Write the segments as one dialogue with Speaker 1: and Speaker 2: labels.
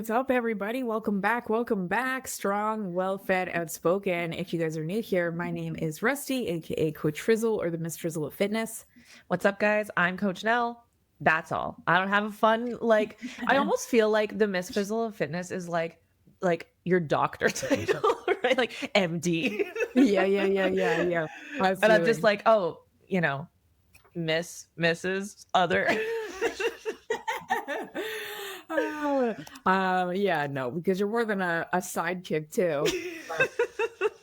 Speaker 1: What's up, everybody? Welcome back. Welcome back. Strong, well fed, outspoken. If you guys are new here, my name is Rusty, aka Coach Frizzle or the Miss Frizzle of Fitness.
Speaker 2: What's up, guys? I'm Coach Nell. That's all. I don't have a fun I almost feel like the Miss Fizzle of Fitness is like your doctor title, right? Like MD.
Speaker 1: Yeah.
Speaker 2: And I'm just
Speaker 1: Absolutely.
Speaker 2: like, oh, Mrs. Other.
Speaker 1: Yeah, no, because you're more than a sidekick too.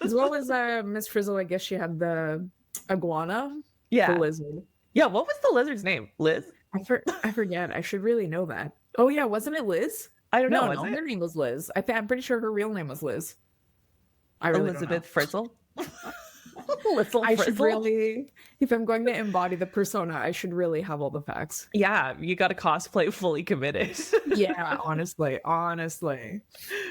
Speaker 1: As well as Miss Frizzle, I guess she had the iguana, the
Speaker 2: Yeah.
Speaker 1: lizard.
Speaker 2: Yeah. What was the lizard's name? Liz?
Speaker 1: I forget. I should really know that. Oh yeah, wasn't it Liz?
Speaker 2: I don't know.
Speaker 1: No,
Speaker 2: Was
Speaker 1: no,
Speaker 2: it
Speaker 1: her name was Liz. I'm pretty sure her real name was Liz. I really don't know.
Speaker 2: Elizabeth Frizzle? Little
Speaker 1: I should
Speaker 2: Frizzle?
Speaker 1: really, if I'm going to embody the persona, I should really have all the facts.
Speaker 2: Yeah. You got to cosplay fully committed.
Speaker 1: Yeah, honestly.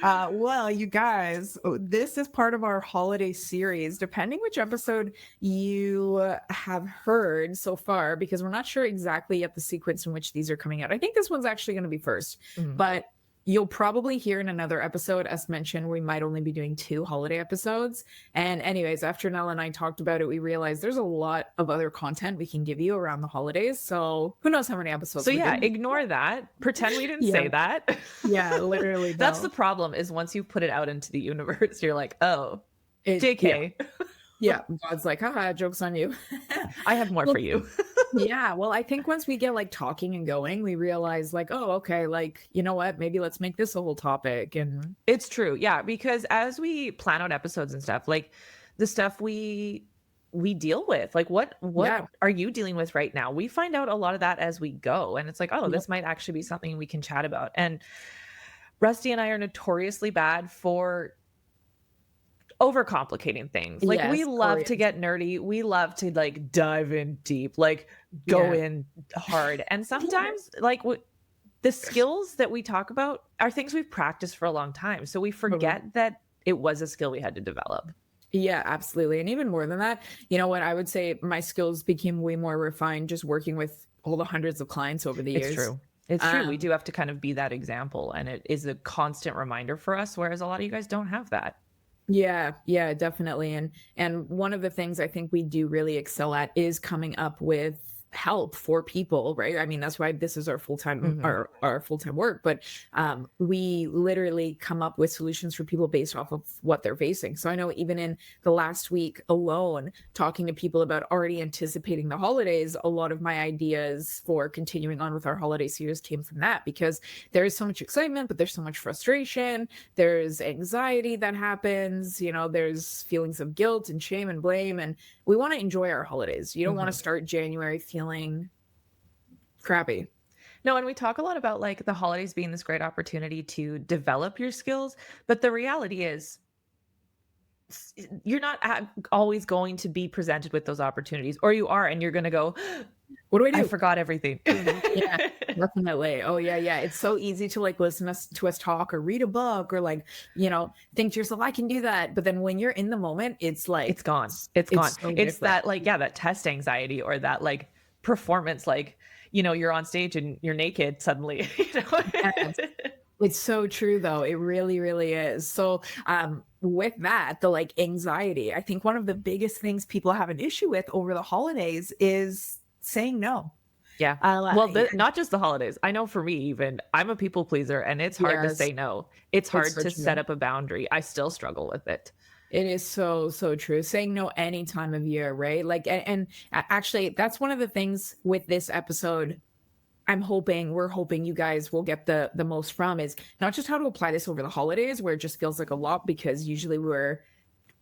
Speaker 1: Well, you guys, this is part of our holiday series. Depending which episode you have heard so far, because we're not sure exactly yet the sequence in which these are coming out. I think this one's actually going to be first,
Speaker 2: Mhm.
Speaker 1: but you'll probably hear in another episode, as mentioned, we might only be doing 2 holiday episodes. And anyways, after Nell and I talked about it, we realized there's a lot of other content we can give you around the holidays. So who knows how many episodes
Speaker 2: So
Speaker 1: we're
Speaker 2: yeah,
Speaker 1: doing.
Speaker 2: ignore that. Pretend we didn't
Speaker 1: Yeah.
Speaker 2: say that.
Speaker 1: Yeah, literally.
Speaker 2: That's the
Speaker 1: No.
Speaker 2: problem is once you put it out into the universe, you're like, oh,
Speaker 1: Yeah.
Speaker 2: JK,
Speaker 1: Yeah. God's like, haha, joke's on you.
Speaker 2: I have more
Speaker 1: Well,
Speaker 2: for you.
Speaker 1: yeah. Well, I think once we get like talking and going, we realize like, oh, okay, like, you know what? Maybe let's make this a whole topic. And
Speaker 2: It's true. Yeah, because as we plan out episodes and stuff, like the stuff we deal with, like what
Speaker 1: yeah.
Speaker 2: are you dealing with right now? We find out a lot of that as we go, and it's like, oh,
Speaker 1: Yep.
Speaker 2: this might actually be something we can chat about. And Rusty and I are notoriously bad for overcomplicating things. Like we
Speaker 1: Yes.
Speaker 2: love to
Speaker 1: Koreans.
Speaker 2: get nerdy. We love to like dive in deep, like go
Speaker 1: Yeah.
Speaker 2: in hard. And sometimes like the skills that we talk about are things we've practiced for a long time. So we forget that it was a skill we had to develop.
Speaker 1: Yeah, absolutely. And even more than that, you know what? I would say my skills became way more refined just working with all the hundreds of clients over the years.
Speaker 2: It's true. It's true. We
Speaker 1: Um,
Speaker 2: do have to kind of be that example, and it is a constant reminder for us, whereas a lot of you guys don't have that.
Speaker 1: yeah, definitely. And one of the things I think we do really excel at is coming up with help for people, right? I mean, that's why this is our full-time
Speaker 2: Mhm.
Speaker 1: our full-time work, but we literally come up with solutions for people based off of what they're facing. So I know even in the last week alone, talking to people about already anticipating the holidays, a lot of my ideas for continuing on with our holiday series came from that because there is so much excitement, but there's so much frustration, there's anxiety that happens, there's feelings of guilt and shame and blame, and we want to enjoy our holidays. You don't want to
Speaker 2: Mhm.
Speaker 1: start January feeling crappy.
Speaker 2: No, and we talk a lot about like the holidays being this great opportunity to develop your skills, but the reality is you're not always going to be presented with those opportunities, or you are, and you're going to go,
Speaker 1: What do I
Speaker 2: I
Speaker 1: do?
Speaker 2: forgot everything.
Speaker 1: Yeah, definitely. Oh yeah. It's so easy to like listen to us talk or read a book or like, think to yourself, I can do that. But then when you're in the moment, it's like
Speaker 2: It's gone. It's gone.
Speaker 1: so
Speaker 2: It's
Speaker 1: different.
Speaker 2: that like, yeah, that test anxiety or that like performance, like, you're on stage and you're naked suddenly,
Speaker 1: Yes. It's so true though. It really, really is. So with that, the like anxiety, I think one of the biggest things people have an issue with over the holidays is saying no.
Speaker 2: Yeah. Well, not just the holidays. I know for me, even I'm a people pleaser and it's hard to
Speaker 1: Yes,
Speaker 2: say no. It's hard
Speaker 1: so
Speaker 2: to
Speaker 1: true.
Speaker 2: set up a boundary. I still struggle with it.
Speaker 1: It is so, so true. Saying no any time of year, right? Like, and actually, that's one of the things with this episode. We're hoping you guys will get the most from is not just how to apply this over the holidays, where it just feels like a lot because usually we're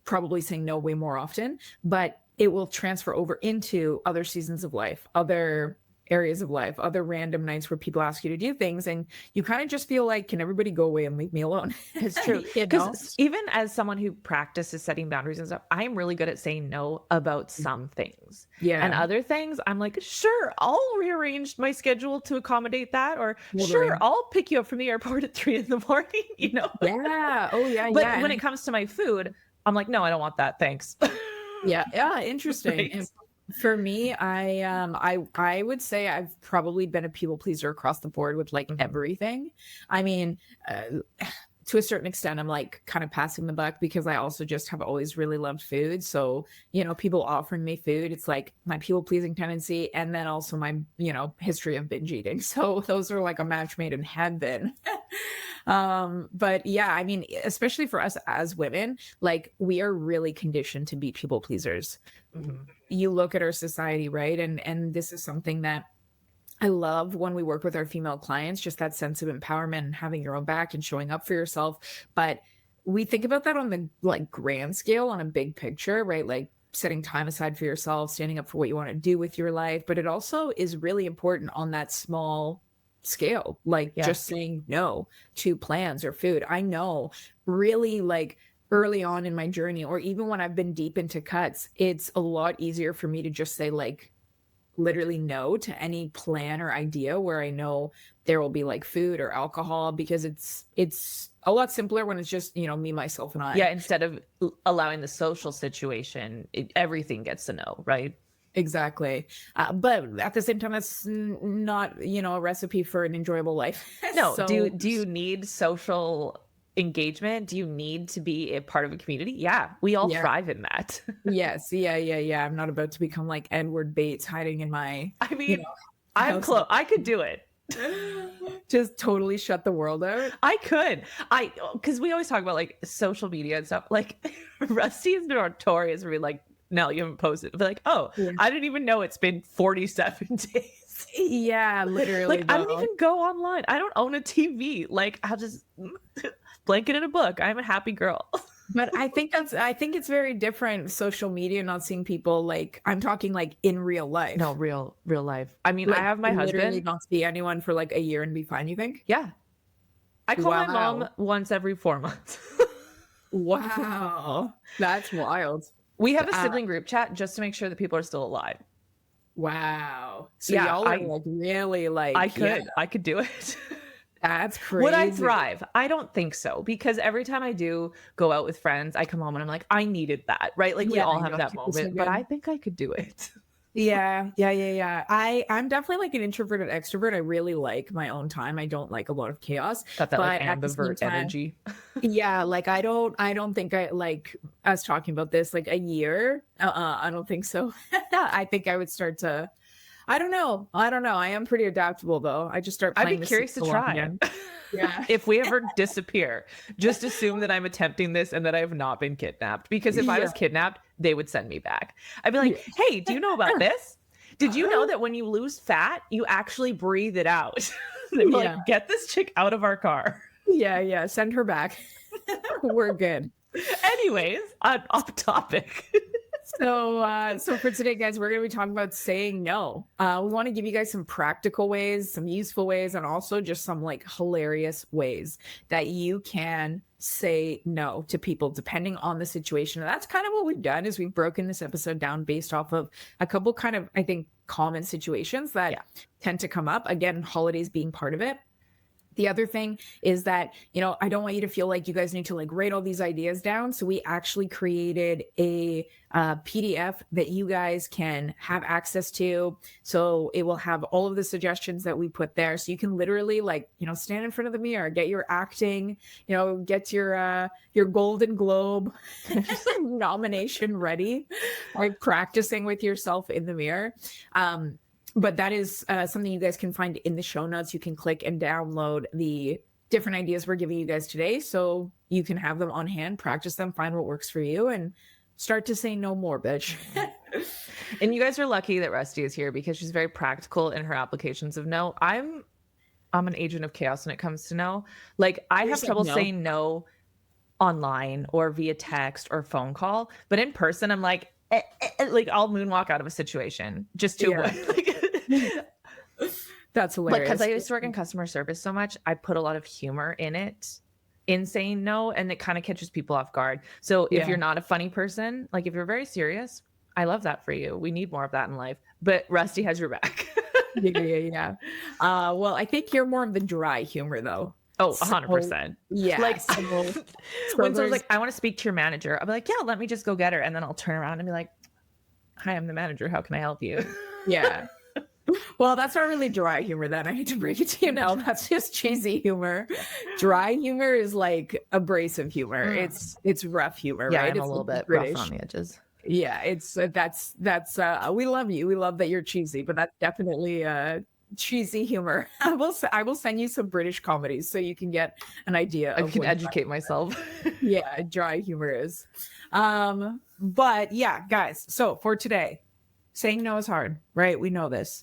Speaker 1: probably saying no way more often, but it will transfer over into other seasons of life, other areas of life, other random nights where people ask you to do things and you kind of just feel like, can everybody go away and leave me alone?
Speaker 2: It's true.
Speaker 1: You know?
Speaker 2: Because even as someone who practices setting boundaries and stuff, I'm really good at saying no about some things.
Speaker 1: Yeah.
Speaker 2: And other things, I'm like, sure, I'll rearrange my schedule to accommodate that. Or
Speaker 1: Totally.
Speaker 2: sure, I'll pick you up from the airport at 3 in the morning,
Speaker 1: Yeah. Oh, yeah.
Speaker 2: But
Speaker 1: yeah.
Speaker 2: when it comes to my food, I'm like, no, I don't want that. Thanks.
Speaker 1: Yeah. Interesting.
Speaker 2: Right.
Speaker 1: And For me, I would say I've probably been a people pleaser across the board with like
Speaker 2: Mhm.
Speaker 1: everything. I mean, to a certain extent, I'm like kind of passing the buck because I also just have always really loved food. So, people offering me food, it's like my people pleasing tendency and then also my, history of binge eating. So those are like a match made in heaven. But yeah, I mean, especially for us as women, like we are really conditioned to be people pleasers.
Speaker 2: Mhm.
Speaker 1: You look at our society, right? And this is something that I love when we work with our female clients, just that sense of empowerment and having your own back and showing up for yourself. But we think about that on the like grand scale, on a big picture, right? Like setting time aside for yourself, standing up for what you want to do with your life. But it also is really important on that small scale, like
Speaker 2: Yeah.
Speaker 1: just saying no to plans or food. I know really like early on in my journey, or even when I've been deep into cuts, it's a lot easier for me to just say like literally no to any plan or idea where I know there will be like food or alcohol because it's a lot simpler when it's just, me, myself, and
Speaker 2: Yeah,
Speaker 1: I.
Speaker 2: instead of allowing the social situation, everything gets a no, right?
Speaker 1: Exactly. But at the same time, that's not, a recipe for an enjoyable life.
Speaker 2: No,
Speaker 1: So,
Speaker 2: do you need social engagement? Do you need to be a part of a community? Yeah, we all
Speaker 1: yeah.
Speaker 2: thrive in that.
Speaker 1: Yes. Yeah. Yeah. Yeah. I'm not about to become like Edward Bates hiding in my,
Speaker 2: I
Speaker 1: you
Speaker 2: mean,
Speaker 1: know,
Speaker 2: I'm
Speaker 1: house.
Speaker 2: close. I could do it.
Speaker 1: Just totally shut the world out.
Speaker 2: I could. Because we always talk about like social media and stuff. Like Rusty is notorious for being like, no, you haven't posted. But like, oh,
Speaker 1: Yeah.
Speaker 2: I didn't even know it's been 47 days.
Speaker 1: Yeah, literally
Speaker 2: Like, I don't
Speaker 1: though.
Speaker 2: even go online. I don't own a TV. Like, I'll just blanket in a book. I'm a happy girl.
Speaker 1: But I think it's very different social media, not seeing people like I'm talking like in real
Speaker 2: No,
Speaker 1: life.
Speaker 2: real life. I mean, I
Speaker 1: Like
Speaker 2: have my
Speaker 1: literally
Speaker 2: husband.
Speaker 1: not see anyone for like a year and be fine, you think?
Speaker 2: Yeah. I call my mom
Speaker 1: Wow.
Speaker 2: once every 4 months.
Speaker 1: Wow. That's wild.
Speaker 2: We have a
Speaker 1: Uh,
Speaker 2: sibling group chat just to make sure that people are still alive.
Speaker 1: wow. So
Speaker 2: Yeah,
Speaker 1: y'all are like really like, yeah,
Speaker 2: I could do it.
Speaker 1: that's
Speaker 2: Would I
Speaker 1: crazy.
Speaker 2: thrive? I don't think so because every time I do go out with friends, I come home and I'm like, I needed that, right? Like we
Speaker 1: Yeah,
Speaker 2: all
Speaker 1: I
Speaker 2: have
Speaker 1: know.
Speaker 2: that
Speaker 1: Feels so
Speaker 2: moment, but I
Speaker 1: good.
Speaker 2: think I could do it.
Speaker 1: Yeah, yeah, yeah, yeah. I'm definitely like an introverted extrovert. I really like my own time. I don't like a lot of chaos,
Speaker 2: Got that like
Speaker 1: but at the same
Speaker 2: ambivert
Speaker 1: time,
Speaker 2: energy.
Speaker 1: yeah, like I don't think I like us talking about this like a year. I don't think so. I think I would start to I don't know. I don't know. I am pretty adaptable though. I just start
Speaker 2: I'd be
Speaker 1: playing the
Speaker 2: curious to
Speaker 1: seesaw along
Speaker 2: try.
Speaker 1: again. Yeah.
Speaker 2: If we ever disappear, just assume that I'm attempting this and that I have not been kidnapped. Because if I
Speaker 1: Yeah.
Speaker 2: was kidnapped, they would send me back. I'd be like,
Speaker 1: Yeah.
Speaker 2: hey, do you know about this? Did you know that when you lose fat, you actually breathe it out? They'd be
Speaker 1: Yeah.
Speaker 2: like, get this chick out of our car.
Speaker 1: Yeah, yeah. Send her back. We're good.
Speaker 2: Anyways, off topic.
Speaker 1: So for today, guys, we're going to be talking about saying no. We want to give you guys some practical ways, some useful ways, and also just some like hilarious ways that you can say no to people depending on the situation. And that's kind of what we've done is we've broken this episode down based off of a couple kind of, I think, common situations that
Speaker 2: Yeah.
Speaker 1: tend to come up. Again, holidays being part of it. The other thing is that, I don't want you to feel like you guys need to like write all these ideas down. So we actually created a PDF that you guys can have access to. So it will have all of the suggestions that we put there. So you can literally like, stand in front of the mirror, get your acting, get your Golden Globe nomination ready, like practicing with yourself in the mirror. But that is something you guys can find in the show notes. You can click and download the different ideas we're giving you guys today. So you can have them on hand, practice them, find what works for you, and start to say no more, bitch.
Speaker 2: And you guys are lucky that Rusty is here because she's very practical in her applications of no. I'm an agent of chaos when it comes to no. Like I
Speaker 1: You
Speaker 2: have
Speaker 1: said
Speaker 2: trouble
Speaker 1: no.
Speaker 2: saying no online or via text or phone call, but in person I'm like like I'll moonwalk out of a situation just to
Speaker 1: Yeah.
Speaker 2: avoid like
Speaker 1: That's
Speaker 2: like because I
Speaker 1: hilarious.
Speaker 2: used to work in customer service so much, I put a lot of humor in it in saying no, and it kind of catches people off guard. So if
Speaker 1: Yeah.
Speaker 2: you're not a funny person, like if you're very serious, I love that for you. We need more of that in life. But Rusty has your back.
Speaker 1: Yeah, yeah, yeah. Well, I think you're more of the dry humor though.
Speaker 2: Oh,
Speaker 1: So
Speaker 2: 100%.
Speaker 1: yeah.
Speaker 2: Like
Speaker 1: So
Speaker 2: when someone's
Speaker 1: there's
Speaker 2: like, I want to speak to your manager, I'll be like, yeah, let me just go get her. And then I'll turn around and be like, Hi, I'm the manager. How can I help you?
Speaker 1: Yeah. Well, that's not really dry humor then. I hate to break it to you now. That's just cheesy humor. Dry humor is like abrasive humor.
Speaker 2: Mm.
Speaker 1: It's rough humor,
Speaker 2: Yeah,
Speaker 1: right?
Speaker 2: I'm a
Speaker 1: It's
Speaker 2: little
Speaker 1: like the
Speaker 2: bit rough around
Speaker 1: British.
Speaker 2: the edges.
Speaker 1: Yeah, it's that's we love you. We love that you're cheesy, but that's definitely cheesy humor. I will send you some British comedies so you can get an idea
Speaker 2: I
Speaker 1: of
Speaker 2: can
Speaker 1: what dry,
Speaker 2: educate myself.
Speaker 1: yeah, dry humor is. But yeah, guys, so for today, saying no is hard, right? We know this.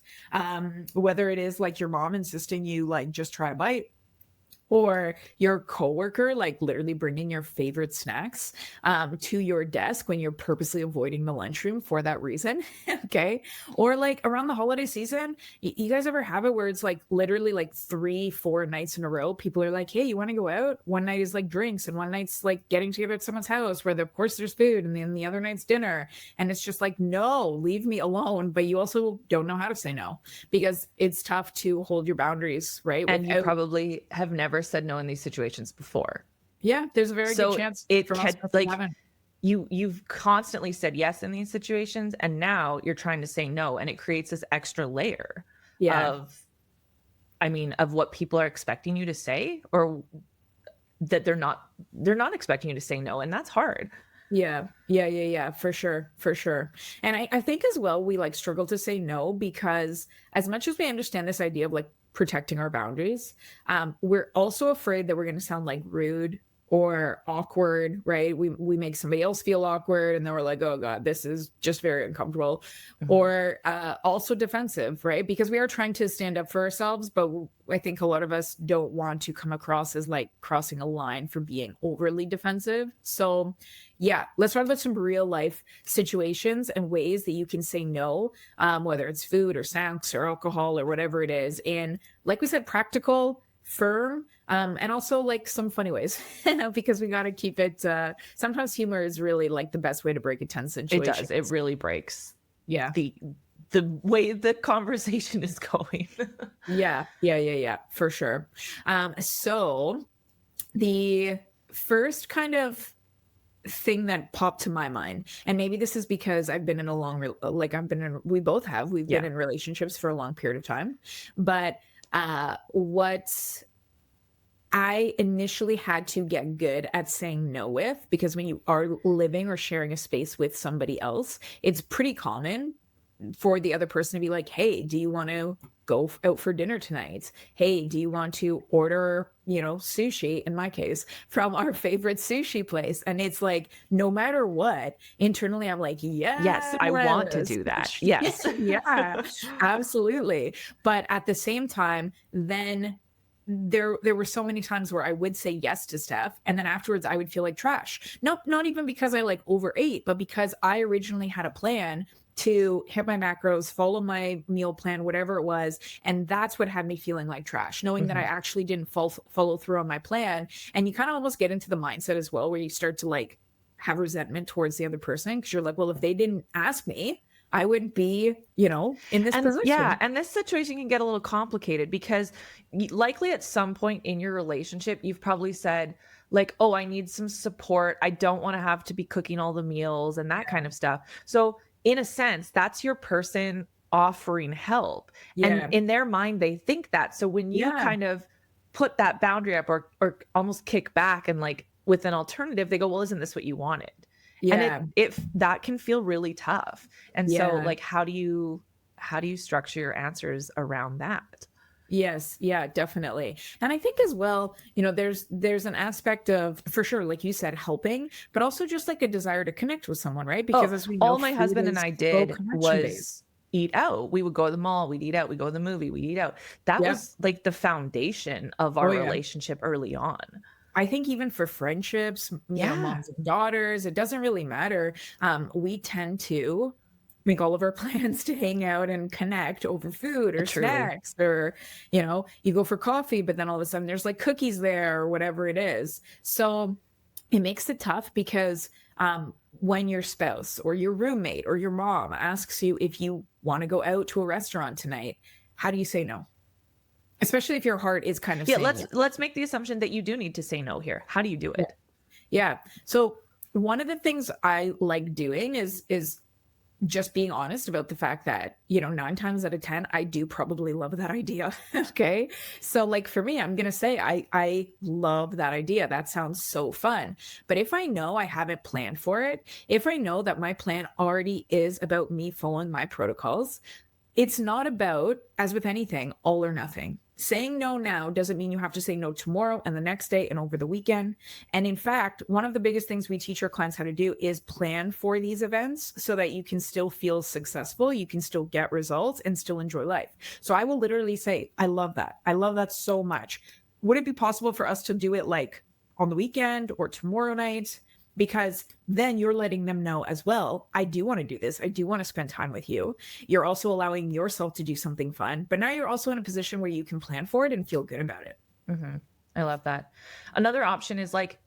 Speaker 1: Whether it is like your mom insisting you like just try a bite, or your coworker like literally bringing your favorite snacks to your desk when you're purposely avoiding the lunchroom for that reason. Okay, or like around the holiday season, you guys ever have it where it's like literally like 3 4 nights in a row people are like, hey, you want to go out? One night is like drinks and one night's like getting together at someone's house where of course there's food, and then the other night's dinner, and it's just like, no, leave me alone. But you also don't know how to say no because it's tough to hold your boundaries, right,
Speaker 2: And you
Speaker 1: without.
Speaker 2: probably have never said no in these situations before.
Speaker 1: Yeah, there's a very good
Speaker 2: So
Speaker 1: chance
Speaker 2: it
Speaker 1: for most
Speaker 2: can
Speaker 1: of us we
Speaker 2: like
Speaker 1: haven't.
Speaker 2: you've constantly said yes in these situations, and now you're trying to say no, and it creates this extra layer
Speaker 1: Yeah.
Speaker 2: of, I mean, of what people are expecting you to say, or that they're not expecting you to say no, and that's hard.
Speaker 1: Yeah. Yeah, yeah, yeah, for sure, for sure. And I think as well, we like struggle to say no because as much as we understand this idea of like protecting our boundaries, we're also afraid that we're going to sound like rude or awkward, right? We make somebody else feel awkward, and then we're like, oh God, this is just very uncomfortable.
Speaker 2: Mhm.
Speaker 1: Or also defensive, right? Because we are trying to stand up for ourselves, but I think a lot of us don't want to come across as like crossing a line for being overly defensive. So yeah, let's talk about some real life situations and ways that you can say no, whether it's food or snacks or alcohol or whatever it is. And like we said, practical, firm, and also like some funny ways because we got to keep it. Sometimes humor is really like the best way to break a tense
Speaker 2: It
Speaker 1: situation.
Speaker 2: does. It really breaks
Speaker 1: Yeah.
Speaker 2: the the way the conversation is going.
Speaker 1: Yeah. Yeah. Yeah. Yeah. For sure. So the first kind of thing that popped to my mind, and maybe this is because I've been in a like I've been in, we both have, we've been
Speaker 2: Yeah.
Speaker 1: in relationships for a long period of time, but what I initially had to get good at saying no with, because when you are living or sharing a space with somebody else, it's pretty common for the other person to be like, hey, do you want to go out for dinner tonight? Hey, do you want to order, sushi, in my case, from our favorite sushi place? And it's like, no matter what, internally, I'm like,
Speaker 2: Yes, I want to
Speaker 1: yes.
Speaker 2: do that. Yes.
Speaker 1: Yeah, absolutely. But at the same time, then there were so many times where I would say yes to stuff, and then afterwards I would feel like trash. No, not even because I like overate, but because I originally had a plan to hit my macros, follow my meal plan, whatever it was, and that's what had me feeling like trash, knowing that I
Speaker 2: Mhm.
Speaker 1: actually didn't follow through on my plan. And you kind of almost get into the mindset as well where you start to like have resentment towards the other person because you're like, well, if they didn't ask me, I wouldn't be, in this
Speaker 2: And yeah,
Speaker 1: position.
Speaker 2: and this situation can get a little complicated because likely at some point in your relationship, you've probably said, like, oh, I need some support. I don't want to have to be cooking all the meals and that kind of stuff. So, in a sense, that's your person offering help. And
Speaker 1: Yeah.
Speaker 2: in their mind, they think that. So, when you
Speaker 1: Yeah.
Speaker 2: kind of put that boundary up or almost kick back and like with an alternative, they go, well, isn't this what you wanted? And
Speaker 1: Yeah.
Speaker 2: if that can feel really tough. And so
Speaker 1: Yeah.
Speaker 2: like how do you structure your answers around that?
Speaker 1: Yes, yeah, definitely. And I think as well, there's an aspect of, for sure, like you said, helping, but also just like a desire to connect with someone, right?
Speaker 2: Oh,
Speaker 1: Because as we know,
Speaker 2: all my
Speaker 1: food
Speaker 2: husband and
Speaker 1: is
Speaker 2: I
Speaker 1: so
Speaker 2: did
Speaker 1: connection based.
Speaker 2: was eat out. We would go to the mall, we'd eat out, we go to the movie, we'd eat out. That
Speaker 1: Yep.
Speaker 2: was like the foundation of
Speaker 1: Oh
Speaker 2: our
Speaker 1: yeah.
Speaker 2: relationship early on.
Speaker 1: I think even for friendships,
Speaker 2: Yeah,
Speaker 1: moms and daughters, it doesn't really matter. We tend to make all of our plans to hang out and connect over food or
Speaker 2: truly.
Speaker 1: snacks, or, you go for coffee, but then all of a sudden there's like cookies there or whatever it is. So it makes it tough because when your spouse or your roommate or your mom asks you if you want to go out to a restaurant tonight, how do you say no? Especially if your heart is kind of
Speaker 2: Yeah,
Speaker 1: saying
Speaker 2: let's make the assumption that you do need to say no here. How do you do
Speaker 1: yes.
Speaker 2: it?
Speaker 1: Yeah. So one of the things I like doing is just being honest about the fact that, 9 times out of 10, I do probably love that idea. Okay. So like for me, I'm gonna say I love that idea. That sounds so fun. But if I know I haven't planned for it, if I know that my plan already is about me following my protocols, it's not about, as with anything, all or nothing. Saying no now doesn't mean you have to say no tomorrow and the next day and over the weekend. And in fact, one of the biggest things we teach our clients how to do is plan for these events so that you can still feel successful, you can still get results and still enjoy life. So I will literally say, I love that. I love that so much. Would it be possible for us to do it like on the weekend or tomorrow night? Because then you're letting them know as well, I do want to do this. I do want to spend time with you. You're also allowing yourself to do something fun, but now you're also in a position where you can plan for it and feel good about it.
Speaker 2: Mhm. I love that. Another option is like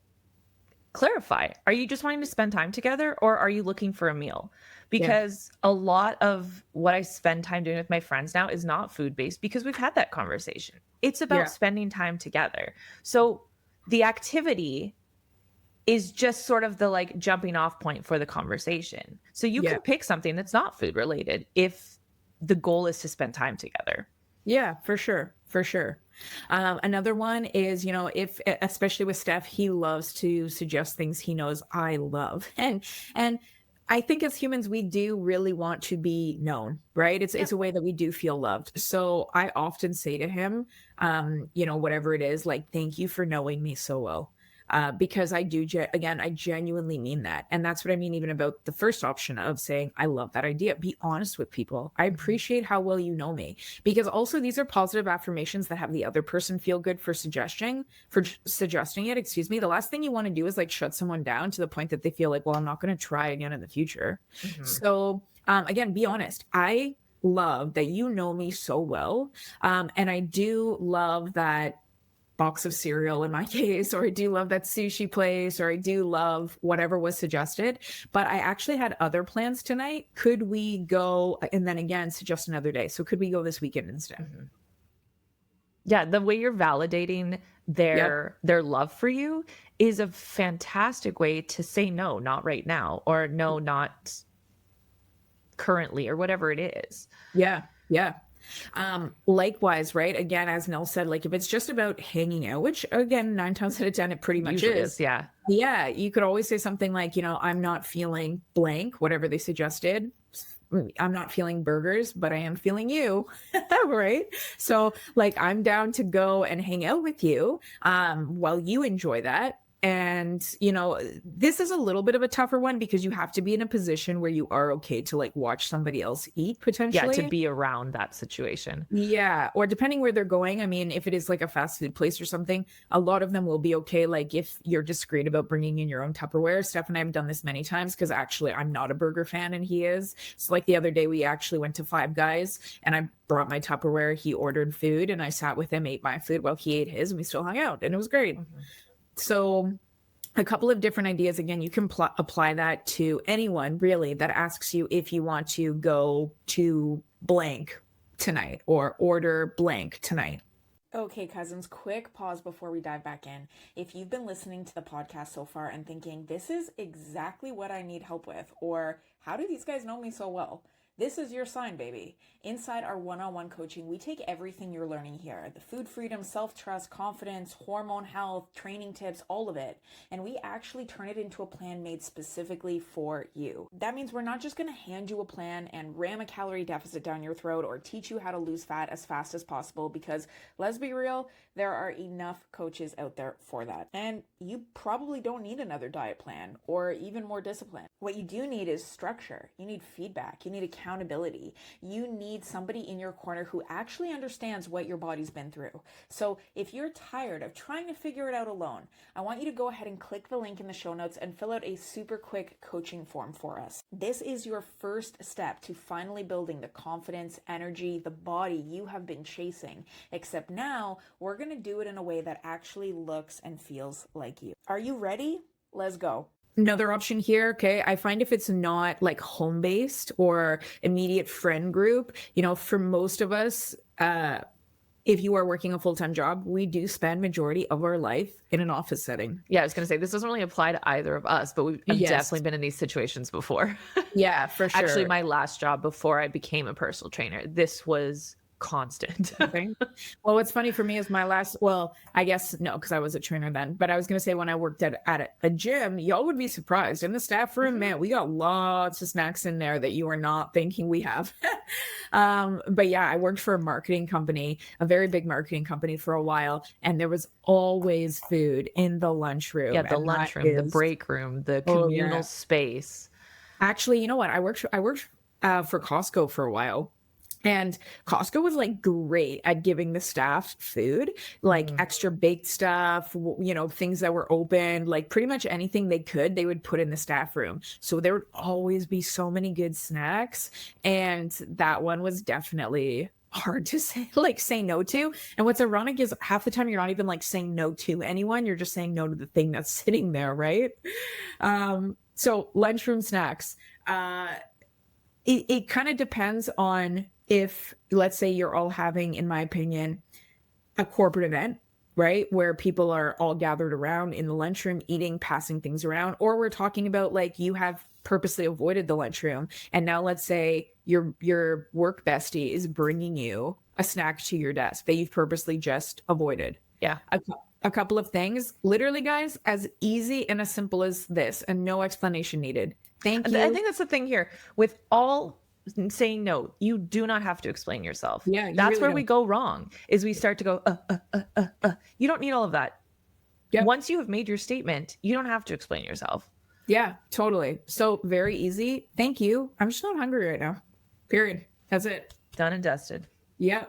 Speaker 2: clarify. Are you just wanting to spend time together or are you looking for a meal?
Speaker 1: Yeah.
Speaker 2: Because a lot of what I spend time doing with my friends now is not food based because we've had that conversation. It's about
Speaker 1: Yeah.
Speaker 2: spending time together. So the activity is just sort of the like jumping off point for the conversation. So you
Speaker 1: Yeah.
Speaker 2: can pick something that's not food related if the goal is to spend time together.
Speaker 1: Yeah, for sure. For sure. Another one is, if especially with Steph, he loves to suggest things he knows I love. And I think as humans, we do really want to be known, right? It's
Speaker 2: Yep.
Speaker 1: a way that we do feel loved. So I often say to him, whatever it is, like, thank you for knowing me so well. Because I do, again, I genuinely mean that. And that's what I mean, even about the first option of saying, I love that idea. Be honest with people. I
Speaker 2: Mhm.
Speaker 1: appreciate how well you know me. Because also, these are positive affirmations that have the other person feel good for suggesting it. Excuse me. The last thing you want to do is like shut someone down to the point that they feel like, well, I'm not going to try again in the future.
Speaker 2: Mhm.
Speaker 1: So, again, be honest. I love that you know me so well. And I do love that box of cereal in my case, or I do love that sushi place, or I do love whatever was suggested. But I actually had other plans tonight. Could we go? And then again, suggest another day. So could we go this weekend instead?
Speaker 2: Mhm. Yeah, the way you're validating
Speaker 1: Yep.
Speaker 2: their love for you is a fantastic way to say no, not right now, or no, not currently, or whatever it is.
Speaker 1: Yeah. Yeah. Likewise, right? Again, as Nell said, like if it's just about hanging out, which again, 9 times out of 10, it pretty much
Speaker 2: Usually
Speaker 1: is.
Speaker 2: is, yeah.
Speaker 1: Yeah, you could always say something like, I'm not feeling blank, whatever they suggested. I'm not feeling burgers, but I am feeling you. Right. So like I'm down to go and hang out with you while you enjoy that. And this is a little bit of a tougher one because you have to be in a position where you are okay to like watch somebody else eat
Speaker 2: Yeah, to
Speaker 1: potentially.
Speaker 2: be around that situation.
Speaker 1: Yeah, or depending where they're going. I mean, if it is like a fast food place or something, a lot of them will be okay. Like if you're discreet about bringing in your own Tupperware. Steph and I have done this many times because actually I'm not a burger fan and he is. So like the other day we actually went to Five Guys and I brought my Tupperware. He ordered food and I sat with him, ate my food while he ate his, and we still hung out and it was great.
Speaker 2: Mhm.
Speaker 1: So a couple of different ideas. Again, you can apply that to anyone really that asks you if you want to go to blank tonight or order blank tonight. Okay, cousins, quick pause before we dive back in. If you've been listening to the podcast so far and thinking, this is exactly what I need help with, or how do these guys know me so well? This is your sign, baby. Inside our one-on-one coaching, we take everything you're learning here, the food freedom, self-trust, confidence, hormone health, training tips, all of it, and we actually turn it into a plan made specifically for you. That means we're not just going to hand you a plan and ram a calorie deficit down your throat or teach you how to lose fat as fast as possible because let's be real, there are enough coaches out there for that. And you probably don't need another diet plan or even more discipline. What you do need is structure. You need feedback. You need accountability. You need somebody in your corner who actually understands what your body's been through. So if you're tired of trying to figure it out alone, I want you to go ahead and click the link in the show notes and fill out a super quick coaching form for us. This is your first step to finally building the confidence, energy, the body you have been chasing. Except now we're going to do it in a way that actually looks and feels like you. Are you ready? Let's go. Another option here, okay, I find if it's not like home based or immediate friend group, for most of us, if you are working a full-time job, we do spend majority of our life in an office setting.
Speaker 2: Yeah, I was gonna say this doesn't really apply to either of us, but I've definitely
Speaker 1: Yes.
Speaker 2: been in these situations before.
Speaker 1: Yeah, for
Speaker 2: Actually,
Speaker 1: sure.
Speaker 2: my last job before I became a personal trainer, this was constant.
Speaker 1: Okay. Well, what's funny for me is my last, well, I guess no, because I was a trainer then, but I was going to say when I worked at a gym, y'all would be surprised. In the staff room,
Speaker 2: Mhm.
Speaker 1: man, we got lots of snacks in there that you are not thinking we have. But yeah, I worked for a marketing company, a very big marketing company for a while, and there was always food in the
Speaker 2: Yeah,
Speaker 1: lunchroom.
Speaker 2: the
Speaker 1: And that
Speaker 2: lunchroom, the
Speaker 1: is,
Speaker 2: break room, the
Speaker 1: oh,
Speaker 2: communal
Speaker 1: yeah.
Speaker 2: space.
Speaker 1: Actually, you know what? I worked for Costco for a while. And Costco was like great at giving the staff food, like
Speaker 2: Mhm.
Speaker 1: extra baked stuff, things that were open, like pretty much anything they could, they would put in the staff room. So there would always be so many good snacks. And that one was definitely hard to say no to. And what's ironic is half the time you're not even like saying no to anyone, you're just saying no to the thing that's sitting there, right? So lunchroom snacks. Uh it kind of depends on if, let's say, you're all having, in my opinion, a corporate event, right? Where people are all gathered around in the lunchroom eating, passing things around, or we're talking about like you have purposely avoided the lunchroom. And now let's say your work bestie is bringing you a snack to your desk that you've purposely just avoided.
Speaker 2: Yeah.
Speaker 1: A couple of things, literally, guys, as easy and as simple as this, and no explanation needed. Thank
Speaker 2: I
Speaker 1: you.
Speaker 2: think that's the thing here. With all saying no, you do not have to explain yourself.
Speaker 1: Yeah, you
Speaker 2: That's
Speaker 1: really
Speaker 2: where we
Speaker 1: don't.
Speaker 2: go wrong, is we start to go, You don't need all of that.
Speaker 1: Yep.
Speaker 2: Once you have made your statement, you don't have to explain yourself.
Speaker 1: Yeah, totally. So very easy. Thank you. I'm just not hungry right now. Period. That's it.
Speaker 2: Done and dusted.
Speaker 1: Yeah.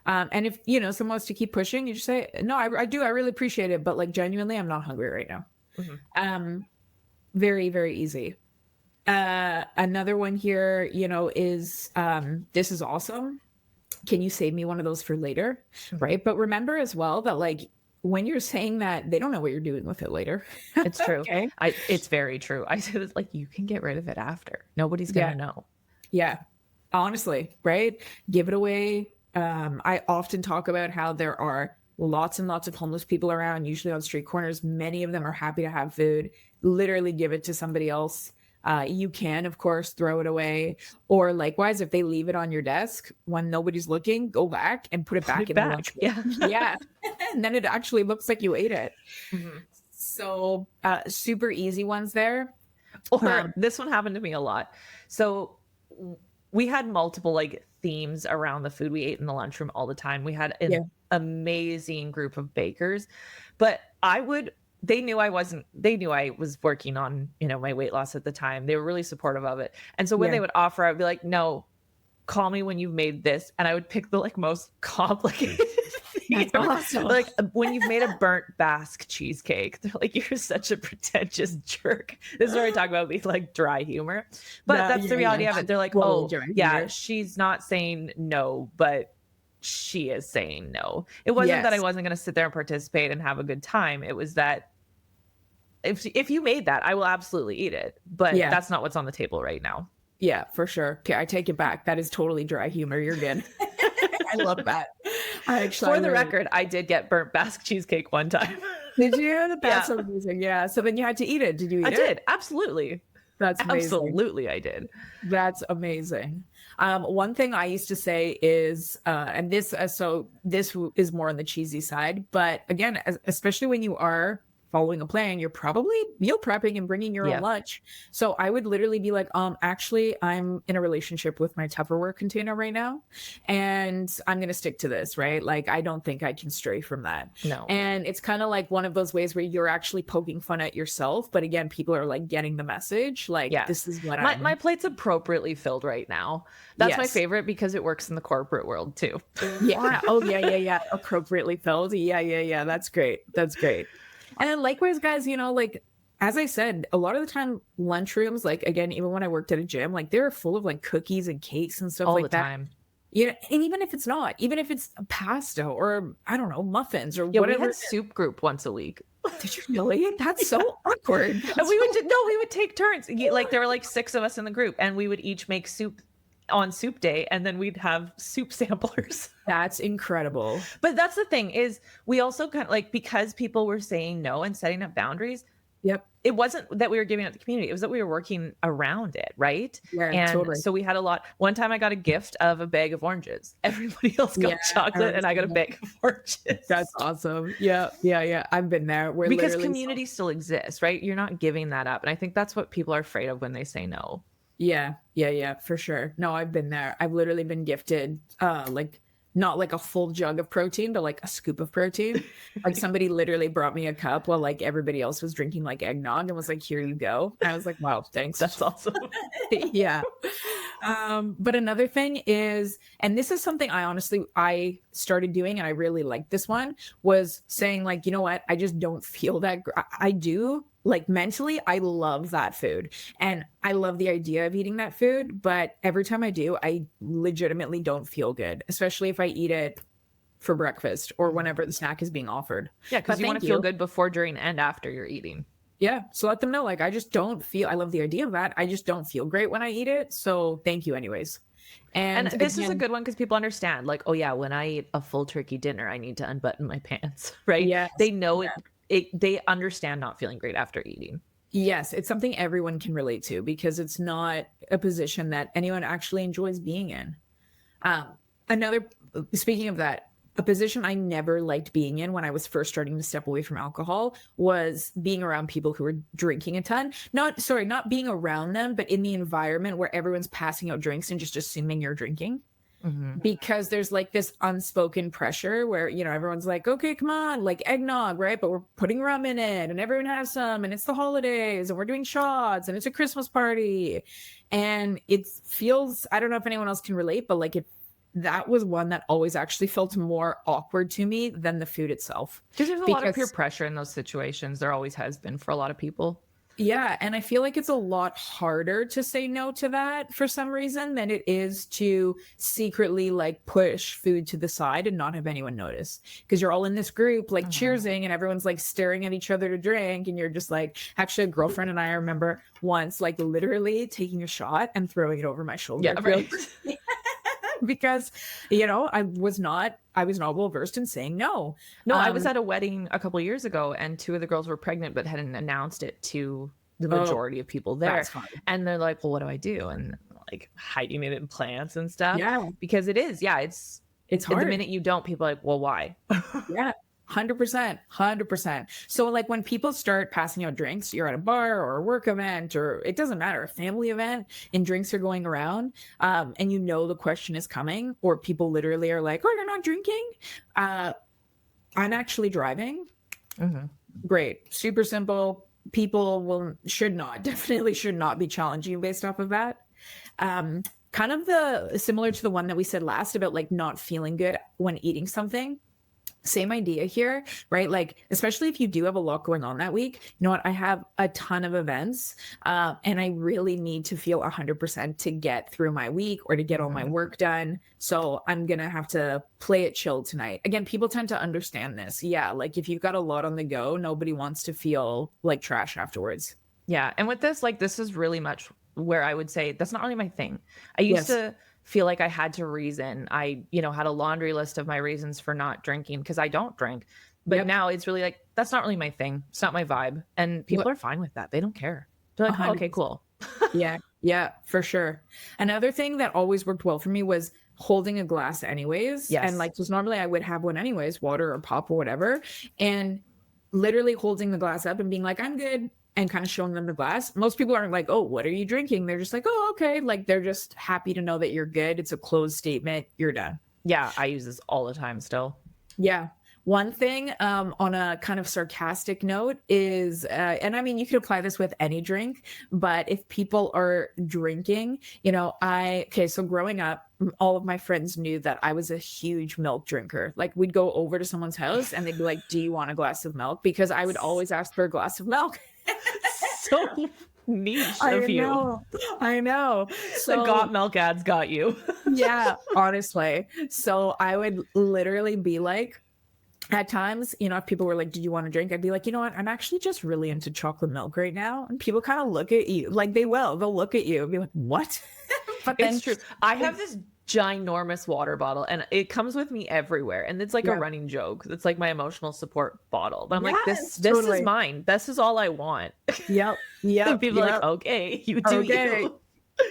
Speaker 1: And if someone wants to keep pushing, you just say, no, I do. I really appreciate it. But like genuinely, I'm not hungry right now.
Speaker 2: Mhm.
Speaker 1: Very, very easy. Another one here, is this is awesome. Can you save me one of those for later?
Speaker 2: Mhm.
Speaker 1: Right. But remember as well that like when you're saying that, they don't know what you're doing with it later.
Speaker 2: It's true.
Speaker 1: Okay.
Speaker 2: It's very true. I said it's like you can get rid of it after. Nobody's
Speaker 1: Yeah.
Speaker 2: gonna know.
Speaker 1: Yeah. Honestly, right? Give it away. I often talk about how there are lots and lots of homeless people around, usually on street corners. Many of them are happy to have food. Literally give it to somebody else. You can, of course, throw it away. Or likewise, if they leave it on your desk when nobody's looking, go back and put it
Speaker 2: Put
Speaker 1: back
Speaker 2: it
Speaker 1: in the
Speaker 2: back.
Speaker 1: lunchroom.
Speaker 2: Yeah.
Speaker 1: Yeah. And then it actually looks like you ate it.
Speaker 2: Mhm.
Speaker 1: So super easy ones there.
Speaker 2: Or this one happened to me a lot. So we had multiple like themes around the food we ate in the lunchroom all the time. We had
Speaker 1: Yeah.
Speaker 2: an amazing group of bakers, but they knew I was working on, my weight loss at the time. They were really supportive of it. And so when
Speaker 1: Yeah.
Speaker 2: they would offer, I'd be like, no, call me when you've made this. And I would pick the like most complicated thing
Speaker 1: That's
Speaker 2: ever.
Speaker 1: awesome.
Speaker 2: Like when you've made a burnt Basque cheesecake, they're like, you're such a pretentious jerk. This is where we talk about these like dry humor. But that's the reality of it. They're like,
Speaker 1: Totally
Speaker 2: oh,
Speaker 1: dry
Speaker 2: yeah,
Speaker 1: humor.
Speaker 2: she's not saying no, but she is saying no. It wasn't that I
Speaker 1: Yes.
Speaker 2: wasn't going to sit there and participate and have a good time. It was that if you made that, I will absolutely eat it. But
Speaker 1: Yeah.
Speaker 2: that's not what's on the table right now.
Speaker 1: Yeah, for sure. Okay, I take it back. That is totally dry humor. You're good. I love that. I
Speaker 2: For the
Speaker 1: really
Speaker 2: record, I did get burnt Basque cheesecake one time.
Speaker 1: did you? That's
Speaker 2: Yeah,
Speaker 1: amazing. Yeah. So then you had to eat it. Did you
Speaker 2: I
Speaker 1: eat it?
Speaker 2: did. Absolutely.
Speaker 1: That's amazing.
Speaker 2: Absolutely, I did.
Speaker 1: That's amazing. One thing I used to say is, and this is more on the cheesy side, but again, especially when you are following a plan, you're probably meal prepping and bringing your own
Speaker 2: Yeah.
Speaker 1: lunch. So I would literally be like, actually, I'm in a relationship with my Tupperware container right now, and I'm going to stick to this, right? Like, I don't think I can stray from that.
Speaker 2: No.
Speaker 1: And it's kind of like one of those ways where you're actually poking fun at yourself. But again, people are like getting the message, like,
Speaker 2: Yeah.
Speaker 1: this is what
Speaker 2: My plate's appropriately filled right now. That's my
Speaker 1: Yes.
Speaker 2: favorite because it works in the corporate world too.
Speaker 1: Yeah. Oh, yeah, yeah, yeah. Appropriately filled. Yeah, yeah, yeah. That's great. That's great. And then likewise, guys, like as I said, a lot of the time lunchrooms, like again, even when I worked at a gym, like they're full of like cookies and cakes and stuff
Speaker 2: All
Speaker 1: like
Speaker 2: the
Speaker 1: that.
Speaker 2: time.
Speaker 1: And even if it's not, even if it's pasta or I don't know, muffins or
Speaker 2: Yeah, we
Speaker 1: whatever.
Speaker 2: had soup group once a week.
Speaker 1: Did you really? That's so awkward.
Speaker 2: And we would take turns. Like there were like 6 of us in the group and we would each make soup on soup day, and then we'd have soup samplers.
Speaker 1: That's incredible.
Speaker 2: But that's the thing is we also kind of like because people were saying no and setting up boundaries,
Speaker 1: Yep.
Speaker 2: it wasn't that we were giving up the community, it was that we were working around it, right?
Speaker 1: Yeah,
Speaker 2: And
Speaker 1: totally.
Speaker 2: so we had a lot one time I got a gift of a bag of oranges. Everybody else
Speaker 1: Yeah,
Speaker 2: got
Speaker 1: I
Speaker 2: chocolate
Speaker 1: remember
Speaker 2: and I got a
Speaker 1: seeing that.
Speaker 2: bag of oranges.
Speaker 1: That's awesome. Yeah, yeah, yeah. I've been there. We're
Speaker 2: Because
Speaker 1: literally so
Speaker 2: community still exists, right? You're not giving that up. And I think that's what people are afraid of when they say no.
Speaker 1: yeah, yeah, yeah, for sure. No, I've been there. I've literally been gifted, like not like a full jug of protein, but like a scoop of protein. Like somebody literally brought me a cup while like everybody else was drinking like eggnog and was like, "Here you go." And I was like, "Wow, thanks."
Speaker 2: That's awesome.
Speaker 1: Yeah. But another thing is, and this is something I started doing, and I really like this one, was saying like, you know what, I just don't feel that I do like mentally, I love that food and I love the idea of eating that food, but every time I do, I legitimately don't feel good, especially if I eat it for breakfast or whenever the snack is being offered.
Speaker 2: Yeah,
Speaker 1: But
Speaker 2: because you want
Speaker 1: thank
Speaker 2: to feel
Speaker 1: you.
Speaker 2: good before, during, and after you're eating.
Speaker 1: Yeah. So let them know, like, I just don't feel, I love the idea of that. I just don't feel great when I eat it. So thank you, anyways.
Speaker 2: And
Speaker 1: And
Speaker 2: this is a
Speaker 1: again,
Speaker 2: good one because people understand, like, oh yeah, when I eat a full turkey dinner, I need to unbutton my pants, right?
Speaker 1: yes.
Speaker 2: They know
Speaker 1: Yeah.
Speaker 2: they understand not feeling great after eating.
Speaker 1: Yes, it's something everyone can relate to because it's not a position that anyone actually enjoys being in. Um, another, speaking of that, a position I never liked being in when I was first starting to step away from alcohol was being around people who were drinking a ton. Not being around them, but in the environment where everyone's passing out drinks and just assuming you're drinking,
Speaker 2: Mhm.
Speaker 1: because there's like this unspoken pressure where, everyone's like, okay, come on, like eggnog, right? But we're putting rum in it and everyone has some and it's the holidays and we're doing shots and it's a Christmas party. And it feels, I don't know if anyone else can relate, but like that was one that always actually felt more awkward to me than the food itself.
Speaker 2: Because there's a lot of peer
Speaker 1: Because
Speaker 2: pressure in those situations. There always has been for a lot of people.
Speaker 1: yeah, and I feel like it's a lot harder to say no to that for some reason than it is to secretly like push food to the side and not have anyone notice. Because you're all in this group like
Speaker 2: Mhm.
Speaker 1: cheersing and everyone's like staring at each other to drink and you're just like, actually a girlfriend and I remember once like literally taking a shot and throwing it over my shoulder.
Speaker 2: Yeah, right.
Speaker 1: Because I was not well versed in saying no.
Speaker 2: No, I was
Speaker 1: Um
Speaker 2: at a wedding a couple years ago, and two of the girls were pregnant, but hadn't announced it to the
Speaker 1: oh,
Speaker 2: majority of people there.
Speaker 1: that's hard.
Speaker 2: And they're like, "Well, what do I do?" And like hiding it in plants and stuff
Speaker 1: Yeah,
Speaker 2: because it is, yeah, it's
Speaker 1: it's
Speaker 2: the
Speaker 1: hard.
Speaker 2: minute you don't, people are like, "Well, why?"
Speaker 1: Yeah, 100%, 100%. So, like, when people start passing out drinks, you're at a bar or a work event, or it doesn't matter, a family event, and drinks are going around, and the question is coming, or people literally are like, "Oh, you're not drinking?" Uh, I'm actually driving.
Speaker 2: Mhm.
Speaker 1: Great, super simple. People definitely should not be challenging you based off of that. Um, kind of the similar to the one that we said last about like not feeling good when eating something. Same idea here, right? Like, especially if you do have a lot going on that week, you know what? I have a ton of events, and I really need to feel 100% to get through my week or to get all my
Speaker 2: Mhm.
Speaker 1: work done. So I'm going to have to play it chill tonight. Again, people tend to understand this. Yeah. Like, if you've got a lot on the go, nobody wants to feel like trash afterwards.
Speaker 2: Yeah, and with this, like, this is really much where I would say that's not really my thing. I used
Speaker 1: Yes.
Speaker 2: to feel like I had to reason. I, had a laundry list of my reasons for not drinking because I don't drink. But
Speaker 1: Yep.
Speaker 2: now it's really like that's not really my thing. It's not my vibe, and
Speaker 1: Yep.
Speaker 2: people are fine with that. They don't care. They're like, "Oh, okay,
Speaker 1: 100%.
Speaker 2: cool."
Speaker 1: Yeah, yeah, for sure. Another thing that always worked well for me was holding a glass anyways. And
Speaker 2: Yes.
Speaker 1: like, because normally I would have one anyways, water or pop or whatever. And literally holding the glass up and being like, I'm good. And kind of showing them the glass. Most people aren't like, oh, what are you drinking? They're just like, oh, okay. Like they're just happy to know that you're good. It's a closed statement. You're done.
Speaker 2: Yeah, I use this all the time still.
Speaker 1: Yeah. One thing on a kind of sarcastic note is, and I mean, you could apply this with any drink, but if people are drinking, so growing up, all of my friends knew that I was a huge milk drinker. Like we'd go over to someone's house and they'd be like, do you want a glass of milk? Because I would always ask for a glass of milk.
Speaker 2: So niche
Speaker 1: I
Speaker 2: of you.
Speaker 1: know. I know.
Speaker 2: The
Speaker 1: So
Speaker 2: got milk ads got you.
Speaker 1: yeah, honestly. So I would literally be like, at times, if people were like, "Did you want to drink?" I'd be like, "You know what? I'm actually just really into chocolate milk right now." And people kind of look at you like they'll look at you and be like, "What?" But
Speaker 2: It's
Speaker 1: then
Speaker 2: true. I
Speaker 1: like
Speaker 2: have this ginormous water bottle and it comes with me everywhere. And it's like a
Speaker 1: yeah.
Speaker 2: running joke. It's like my emotional support bottle. But I'm like, this
Speaker 1: Yes,
Speaker 2: this is
Speaker 1: totally.
Speaker 2: mine. This is all I want.
Speaker 1: Yep,
Speaker 2: And
Speaker 1: yep,
Speaker 2: people are like,
Speaker 1: yep.
Speaker 2: okay, you do
Speaker 1: Okay.
Speaker 2: you.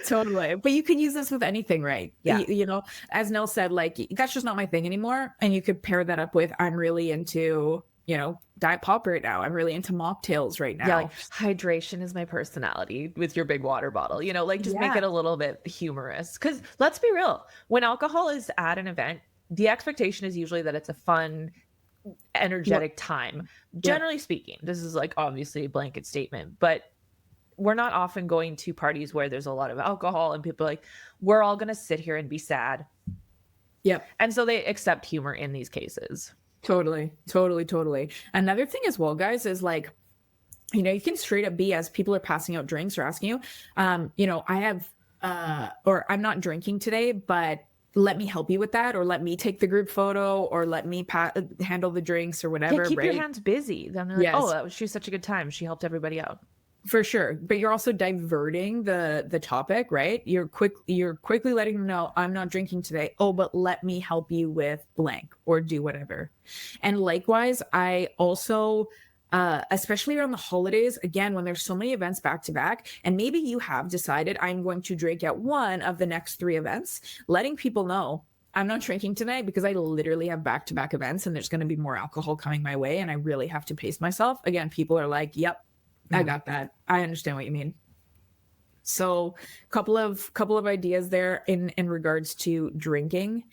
Speaker 1: Totally. But you can use this with anything, right?
Speaker 2: Yeah.
Speaker 1: You know, as Nell said, like that's just not my thing anymore. And you could pair that up with I'm really into, Diet Pop right now. I'm really into mocktails right
Speaker 2: Yeah, like
Speaker 1: now.
Speaker 2: hydration is my personality with your big water bottle, like just make
Speaker 1: Yeah.
Speaker 2: it a little bit humorous. Cause let's be real, when alcohol is at an event, the expectation is usually that it's a fun,
Speaker 1: Yep.
Speaker 2: energetic time.
Speaker 1: Yep.
Speaker 2: Generally speaking, this is like obviously a blanket statement, but we're not often going to parties where there's a lot of alcohol and people are like, we're all going to sit here and be sad.
Speaker 1: Yep.
Speaker 2: And so they accept humor in these cases.
Speaker 1: Totally. Totally. Totally. Another thing as well, guys, is like, you can straight up be as people are passing out drinks or asking you, I have, or I'm not drinking today, but let me help you with that, or let me take the group photo, or let me handle the drinks or
Speaker 2: Yeah,
Speaker 1: whatever,
Speaker 2: keep your
Speaker 1: right?
Speaker 2: hands busy. Then they're like, oh,
Speaker 1: Yes,
Speaker 2: she was such a good time. She helped everybody out.
Speaker 1: for sure. But you're also diverting the topic, right? You're quickly letting them know I'm not drinking today. Oh, but let me help you with blank or do whatever. And likewise, I also especially around the holidays, again, when there's so many events back to back, and maybe you have decided I'm going to drink at one of the next three events, letting people know I'm not drinking tonight because I literally have back to back events and there's going to be more alcohol coming my way and I really have to pace myself. Again, people are like, yep, I
Speaker 2: Yeah.
Speaker 1: got that. I understand what you mean. So, couple of ideas there in regards to drinking.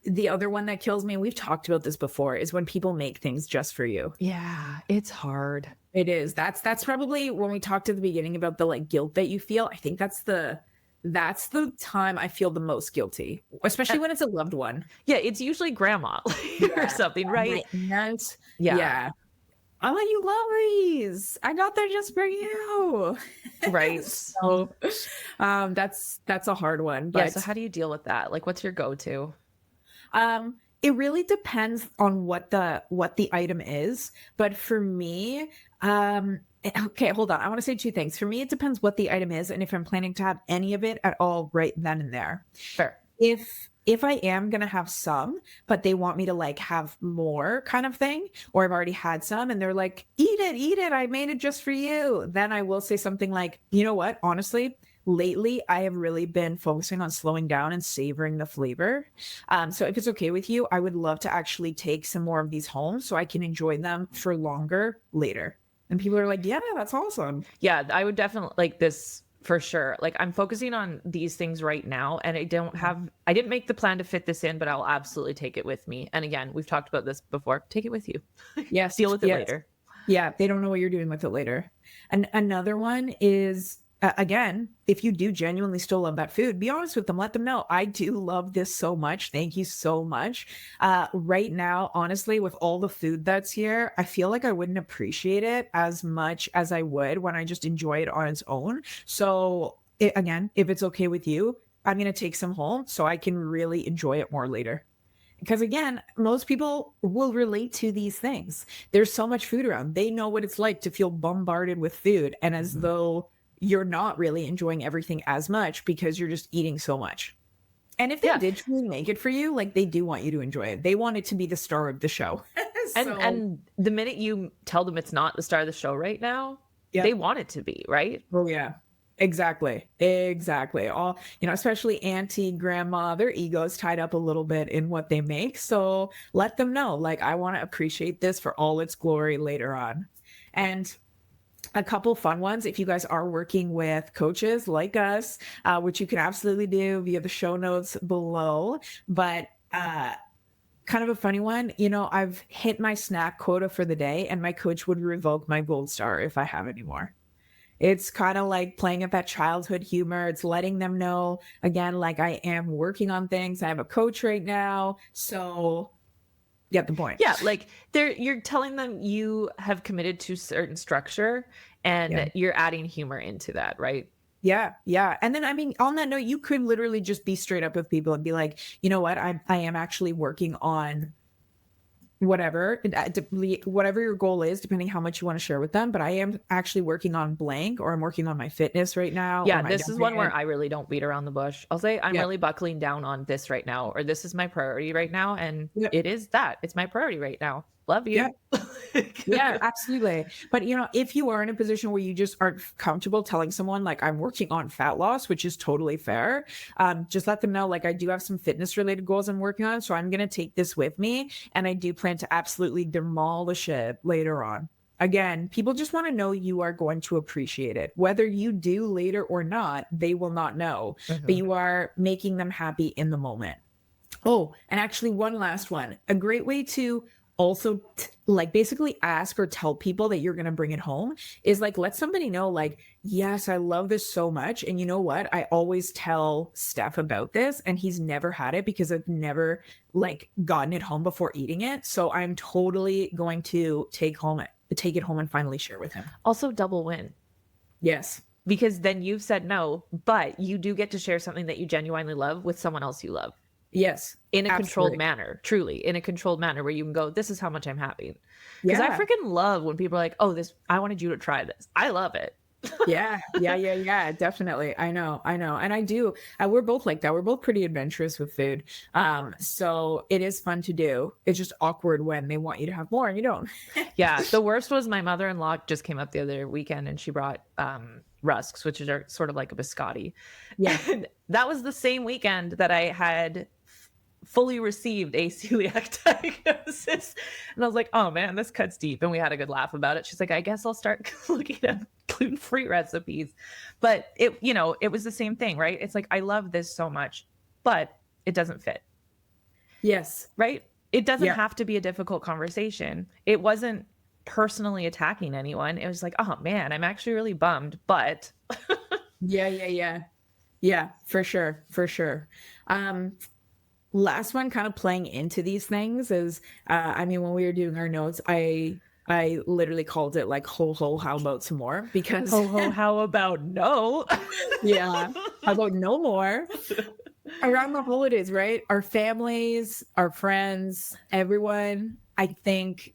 Speaker 1: The other one that kills me, we've talked about this before, is when people make things just for you.
Speaker 2: Yeah, it's hard.
Speaker 1: It is. That's probably when we talked at the beginning about the like guilt that you feel. I think that's the time I feel the most guilty,
Speaker 2: Uh,
Speaker 1: especially when it's a loved one.
Speaker 2: yeah, it's usually grandma or
Speaker 1: Yeah.
Speaker 2: something,
Speaker 1: My
Speaker 2: right?
Speaker 1: aunt.
Speaker 2: Yeah,
Speaker 1: Yeah. Oh, you love these. I got them just for you.
Speaker 2: right.
Speaker 1: So, that's a hard one,
Speaker 2: Yeah, so
Speaker 1: but
Speaker 2: how do you deal with that? Like, what's your go-to?
Speaker 1: it really depends on what the item is. But for me, okay, hold on. I want to say two things. For me, it depends what the item is and if I'm planning to have any of it at all right then and there.
Speaker 2: Fair.
Speaker 1: If I am gonna have some, but they want me to like have more kind of thing, or I've already had some and they're like, eat it, I made it just for you. Then I will say something like, you know what? Honestly, lately I have really been focusing on slowing down and savoring the flavor. So if it's okay with you, I would love to actually take some more of these home so I can enjoy them for longer later. And people are like, yeah, that's awesome.
Speaker 2: Yeah, I would definitely like this for sure. Like I'm focusing on these things right now and I didn't make the plan to fit this in, but I'll absolutely take it with me. And again, we've talked about this before. Take it with you.
Speaker 1: Yes,
Speaker 2: Deal with it
Speaker 1: yes.
Speaker 2: later.
Speaker 1: Yeah, they don't know what you're doing with it later. And another one is again, if you do genuinely still love that food, be honest with them. Let them know I do love this so much. Thank you so much. Right now, honestly, with all the food that's here, I feel like I wouldn't appreciate it as much as I would when I just enjoy it on its own. So again, if it's okay with you, I'm gonna take some home so I can really enjoy it more later. Because again, most people will relate to these things. There's so much food around. They know what it's like to feel bombarded with food and as though you're not really enjoying everything as much because you're just eating so much. And if they
Speaker 2: Yeah.
Speaker 1: did truly make it for you, like they do want you to enjoy it. They want it to be the star of the show.
Speaker 2: And
Speaker 1: So,
Speaker 2: and the minute you tell them it's not the star of the show right now,
Speaker 1: yeah.
Speaker 2: they want it to be, right?
Speaker 1: Oh, yeah. Exactly. Exactly. All, especially auntie, grandma, their egos tied up a little bit in what they make. So let them know, like, I want to appreciate this for all its glory later on. And a couple fun ones if you guys are working with coaches like us, which you can absolutely do via the show notes below. But kind of a funny one, I've hit my snack quota for the day, and my coach would revoke my gold star if I have any more. It's kind of like playing at that childhood humor. It's letting them know, again, like I am working on things. I have a coach right now. So get the point.
Speaker 2: Yeah, like you're telling them you have committed to certain structure
Speaker 1: Yeah.
Speaker 2: and you're adding humor into that, right?
Speaker 1: Yeah. Yeah. And then, I mean, on that note, you could literally just be straight up with people and be like, you know what? I am actually working on whatever, whatever your goal is, depending how much you want to share with them. But I am actually working on blank, or I'm working on my fitness right now, or
Speaker 2: Yeah,
Speaker 1: my
Speaker 2: this is one where
Speaker 1: diet.
Speaker 2: I really don't beat around the bush. I'll say I'm
Speaker 1: Yeah.
Speaker 2: really buckling down on this right now, or this is my priority right now, and
Speaker 1: Yep.
Speaker 2: it is that. It's my priority right now. Love
Speaker 1: Yeah.
Speaker 2: you.
Speaker 1: Yeah, absolutely. But if you are in a position where you just aren't comfortable telling someone like I'm working on fat loss, which is totally fair, just let them know like I do have some fitness related goals I'm working on. So I'm gonna take this with me, and I do plan to absolutely demolish it later on. Again, people just want to know you are going to appreciate it. Whether you do later or not, they will not know. But
Speaker 2: Mhm.
Speaker 1: you are making them happy in the moment. Oh, and actually, one last one. A great way to also like basically ask or tell people that you're going to bring it home is like let somebody know, like, yes, I love this so much. And you know what? I always tell Steph about this, and he's never had it because I've never like gotten it home before eating it. So I'm totally going to take it home and finally share with him.
Speaker 2: Also, double win
Speaker 1: Yes.
Speaker 2: because then you've said no, but you do get to share something that you genuinely love with someone else you love
Speaker 1: Yes.
Speaker 2: in a controlled
Speaker 1: Absolutely.
Speaker 2: manner, truly in a controlled manner where you can go, this is how much I'm happy. Because I
Speaker 1: Yeah.
Speaker 2: freaking love when people are like, oh, I wanted you to try this. I love it.
Speaker 1: Yeah, yeah, yeah, yeah, definitely. I know, I know. And I do. We're both like that. We're both pretty adventurous with food. So it is fun to do. It's just awkward when they want you to have more and you don't.
Speaker 2: Yeah, the worst was my mother-in-law just came up the other weekend and she brought rusks, which are sort of like a biscotti.
Speaker 1: Yeah.
Speaker 2: And that was the same weekend that I had fully received a celiac diagnosis. And I was like, oh man, this cuts deep. And we had a good laugh about it. She's like, I guess I'll start looking at gluten-free recipes. But it was the same thing, right? It's like, I love this so much, but it doesn't fit,
Speaker 1: Yes.
Speaker 2: right? It doesn't
Speaker 1: Yeah.
Speaker 2: have to be a difficult conversation. It wasn't personally attacking anyone. It was like, oh man, I'm actually really bummed, but
Speaker 1: Yeah, yeah, yeah. Yeah, for sure. For sure. Last one kind of playing into these things is I mean, when we were doing our notes, I literally called it like ho ho, how about some more? Because
Speaker 2: ho ho, how about no?
Speaker 1: yeah, how about no more? Around the holidays, right? Our families, our friends, everyone, I think,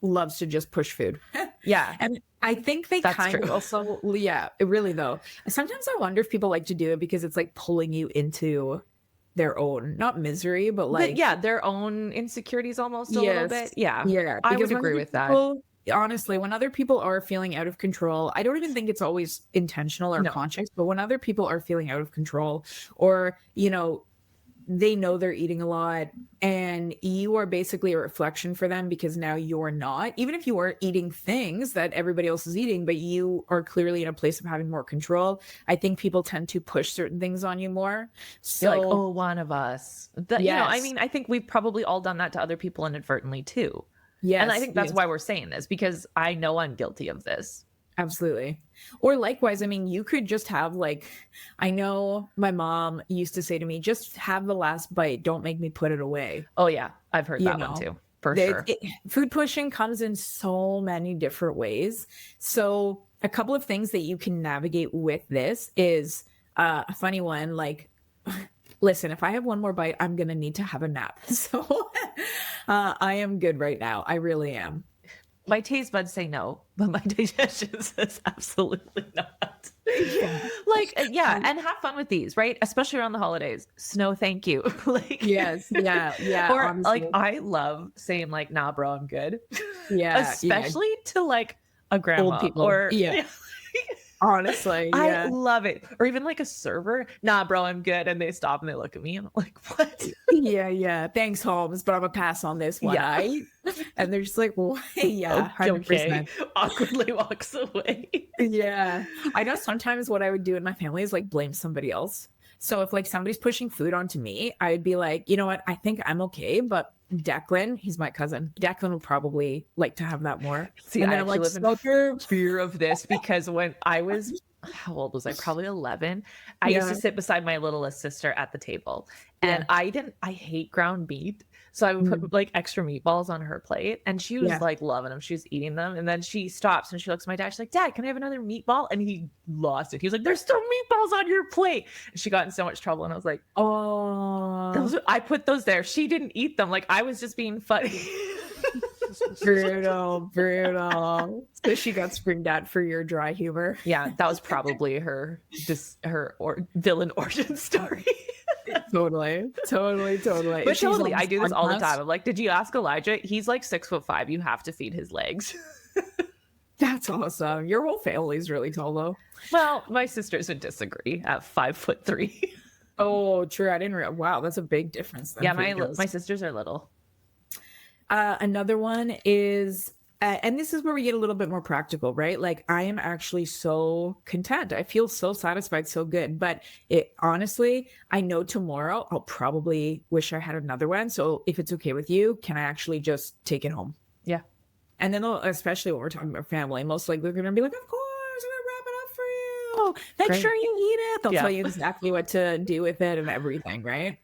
Speaker 1: loves to just push food.
Speaker 2: Yeah,
Speaker 1: And I think they
Speaker 2: that's
Speaker 1: kind of
Speaker 2: true.
Speaker 1: also, yeah, really though. Sometimes I wonder if people like to do it because it's like pulling you into their own, not misery, but
Speaker 2: Yeah,
Speaker 1: like,
Speaker 2: their own insecurities almost a little
Speaker 1: yes,
Speaker 2: bit. Yeah,
Speaker 1: yeah.
Speaker 2: I would
Speaker 1: Because when
Speaker 2: agree
Speaker 1: other
Speaker 2: with that.
Speaker 1: people, honestly, when other people are feeling out of control, I don't even think it's always intentional or
Speaker 2: No.
Speaker 1: conscious, but when other people are feeling out of control, or, they know they're eating a lot and you are basically a reflection for them because now you're not, even if you are eating things that everybody else is eating, but you are clearly in a place of having more control. I think people tend to push certain things on you more.
Speaker 2: You're like,
Speaker 1: So
Speaker 2: oh, one of us. I
Speaker 1: yes,
Speaker 2: mean, I think we've probably all done that to other people inadvertently too. And I
Speaker 1: yes,
Speaker 2: think that's
Speaker 1: yes.
Speaker 2: why we're saying this because I know I'm guilty of this.
Speaker 1: Absolutely. Or likewise, I mean, you could just have like, I know my mom used to say to me, just have the last bite. Don't make me put it away.
Speaker 2: Oh, yeah. I've heard
Speaker 1: You
Speaker 2: that one
Speaker 1: know,
Speaker 2: too, for sure.
Speaker 1: food pushing comes in so many different ways. So a couple of things that you can navigate with this is a funny one. Like, listen, if I have one more bite, I'm going to need to have a nap. So I am good right now. I really am.
Speaker 2: My taste buds say no, but my digestion says absolutely not.
Speaker 1: Yeah.
Speaker 2: Yeah, and have fun with these, right? Especially around the holidays. Snow, thank you.
Speaker 1: Yes. Yeah. Yeah.
Speaker 2: or like
Speaker 1: Honestly.
Speaker 2: I love saying like, nah, bro, I'm good.
Speaker 1: Yeah. Yeah.
Speaker 2: Especially to like a
Speaker 1: Old
Speaker 2: grandma
Speaker 1: people.
Speaker 2: or
Speaker 1: Yeah. Honestly.
Speaker 2: I
Speaker 1: Yeah.
Speaker 2: love it. Or even like a server, nah, bro, I'm good. And they stop and they look at me and I'm like, what?
Speaker 1: Yeah. Yeah. Thanks, Holmes, but I'm gonna pass on this one.
Speaker 2: Yeah.
Speaker 1: And they're just like, well, yeah,
Speaker 2: Okay.
Speaker 1: 100%.
Speaker 2: Awkwardly walks away.
Speaker 1: Yeah. I know sometimes what I would do in my family is like blame somebody else. So if like somebody's pushing food onto me, I'd be like, you know what? I think I'm okay, but Declan, he's my cousin. Declan would probably like to have that more.
Speaker 2: See,
Speaker 1: And
Speaker 2: I
Speaker 1: then I'm
Speaker 2: actually
Speaker 1: like,
Speaker 2: live in
Speaker 1: Smoker.
Speaker 2: fear of this because when I was, how old was I? Probably 11. I used to
Speaker 1: Yeah.
Speaker 2: sit beside my littlest sister at the table and
Speaker 1: Yeah.
Speaker 2: I hate ground meat. So I would
Speaker 1: Mm,
Speaker 2: put like extra meatballs on her plate and she was
Speaker 1: yeah.
Speaker 2: like loving them. She was eating them. And then she stops and she looks at my dad. She's like, Dad, can I have another meatball? And he lost it. He was like, there's still meatballs on your plate. And she got in so much trouble. And I was like,
Speaker 1: Oh,
Speaker 2: I put those there. She didn't eat them. Like I was just being funny.
Speaker 1: Brutal, brutal. So she got screamed at for your dry humor.
Speaker 2: Yeah, that was probably her or villain origin story.
Speaker 1: Totally, totally, totally.
Speaker 2: But
Speaker 1: She's
Speaker 2: totally,
Speaker 1: on
Speaker 2: I
Speaker 1: this
Speaker 2: do this all the time.
Speaker 1: podcast.
Speaker 2: I'm like, "Did you ask Elijah? He's like 6'5". You have to feed his legs."
Speaker 1: That's awesome. Your whole family's really tall, though.
Speaker 2: Well, my sisters would disagree at 5'3".
Speaker 1: Oh, true. I didn't wow, that's a big difference then
Speaker 2: Yeah,
Speaker 1: for you
Speaker 2: my
Speaker 1: guys.
Speaker 2: sisters are little.
Speaker 1: Another one is, and this is where we get a little bit more practical, right? Like, I am actually so content. I feel so satisfied, so good. But it honestly, I know tomorrow I'll probably wish I had another one. So if it's okay with you, can I actually just take it home?
Speaker 2: Yeah.
Speaker 1: And then, especially when we're talking about family, most likely they're going to be like, of course, I'm going to wrap it up for you. Make
Speaker 2: Great.
Speaker 1: sure you eat it. They'll
Speaker 2: Yeah.
Speaker 1: tell you exactly what to do with it and everything, right?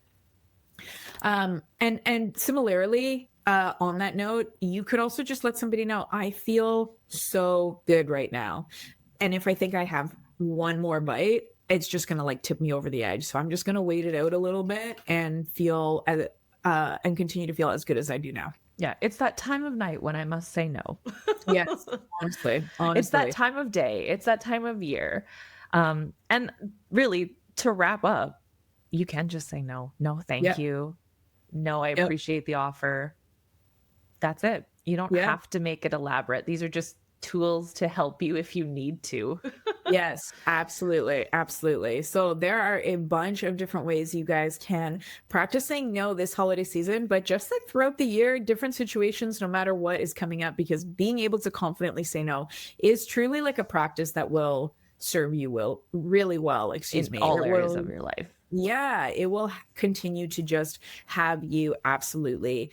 Speaker 1: And similarly, on that note, you could also just let somebody know, I feel so good right now. And if I think I have one more bite, it's just going to like tip me over the edge. So I'm just going to wait it out a little bit and feel as, and continue to feel as good as I do now.
Speaker 2: Yeah, it's that time of night when I must say no.
Speaker 1: Yes, honestly,
Speaker 2: It's that
Speaker 1: honestly.
Speaker 2: time of day. It's that time of year. And really, to wrap up, you can just say no. No, thank
Speaker 1: Yep.
Speaker 2: you. No, I
Speaker 1: Yep.
Speaker 2: appreciate the offer. That's it. You don't
Speaker 1: Yeah.
Speaker 2: have to make it elaborate. These are just tools to help you if you need to.
Speaker 1: Yes, absolutely. Absolutely. So there are a bunch of different ways you guys can practice saying no this holiday season, but just like throughout the year, different situations, no matter what is coming up, because being able to confidently say no is truly like a practice that will serve you really well, excuse
Speaker 2: In
Speaker 1: me.
Speaker 2: all
Speaker 1: It
Speaker 2: areas
Speaker 1: will
Speaker 2: of your life.
Speaker 1: yeah, it will continue to just have you absolutely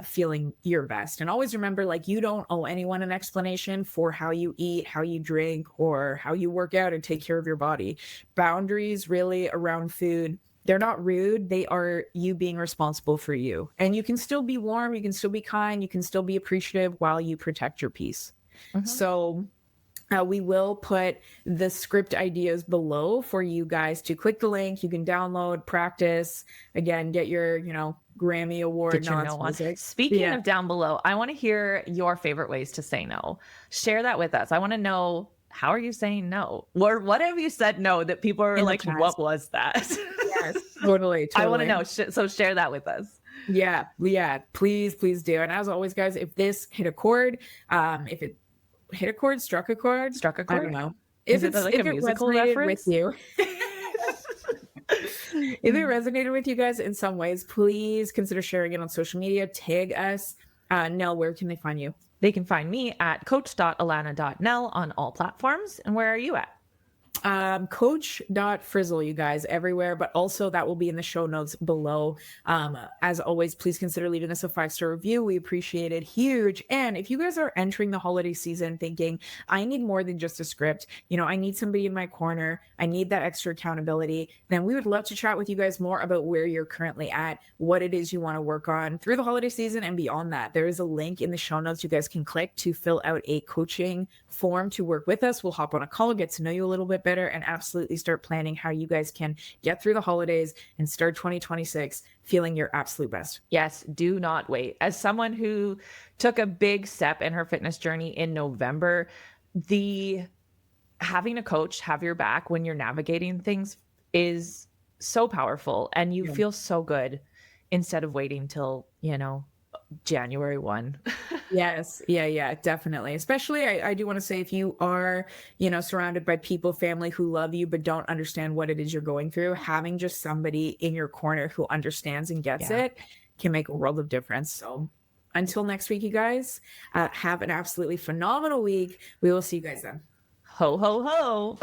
Speaker 1: feeling your best. And always remember, like, you don't owe anyone an explanation for how you eat, how you drink, or how you work out and take care of your body. Boundaries really around food, they're not rude. They are you being responsible for you. And you can still be warm, you can still be kind, you can still be appreciative while you protect your peace.
Speaker 2: Mhm.
Speaker 1: So, we will put the script ideas below for you guys to click the link. You can download, practice, again, get your, Grammy Award
Speaker 2: Get your
Speaker 1: nods
Speaker 2: no on.
Speaker 1: music.
Speaker 2: Speaking
Speaker 1: Yeah.
Speaker 2: of down below, I want to hear your favorite ways to say no. Share that with us. I want to know, how are you saying no? Or what have you said no that people are
Speaker 1: In the
Speaker 2: like, what
Speaker 1: past.
Speaker 2: was that?
Speaker 1: Yes. Totally.
Speaker 2: I want to
Speaker 1: Totally.
Speaker 2: know. So share that with us.
Speaker 1: Yeah. Yeah. Please, please do. And as always, guys, if this hit a chord, if it hit a chord, struck a chord,
Speaker 2: Struck a
Speaker 1: I don't
Speaker 2: chord?
Speaker 1: know.
Speaker 2: Is it like a
Speaker 1: If it
Speaker 2: musical
Speaker 1: resonated with
Speaker 2: reference?
Speaker 1: you, if it resonated with you guys in some ways, please consider sharing it on social media. Tag us. Nell, where can they find you?
Speaker 2: They can find me at coach.alana.nell on all platforms. And where are you at?
Speaker 1: Coach.frizzle, you guys, everywhere, but also that will be in the show notes below. As always, please consider leaving us a 5-star review. We appreciate it huge. And if you guys are entering the holiday season thinking, I need more than just a script, I need somebody in my corner, I need that extra accountability, then we would love to chat with you guys more about where you're currently at, what it is you want to work on through the holiday season and beyond that. There is a link in the show notes you guys can click to fill out a coaching form to work with us. We'll hop on a call, get to know you a little bit better, and absolutely start planning how you guys can get through the holidays and start 2026 feeling your absolute best.
Speaker 2: Yes, do not wait. As someone who took a big step in her fitness journey in November, the having a coach have your back when you're navigating things is so powerful, and you
Speaker 1: Yeah.
Speaker 2: feel so good instead of waiting till, January 1.
Speaker 1: Yes. Yeah, definitely. Especially, I do want to say if you are, surrounded by people, family who love you, but don't understand what it is you're going through, having just somebody in your corner who understands and gets
Speaker 2: Yeah.
Speaker 1: it can make a world of difference. So until next week, you guys, have an absolutely phenomenal week. We will see you guys then.
Speaker 2: Ho, ho, ho.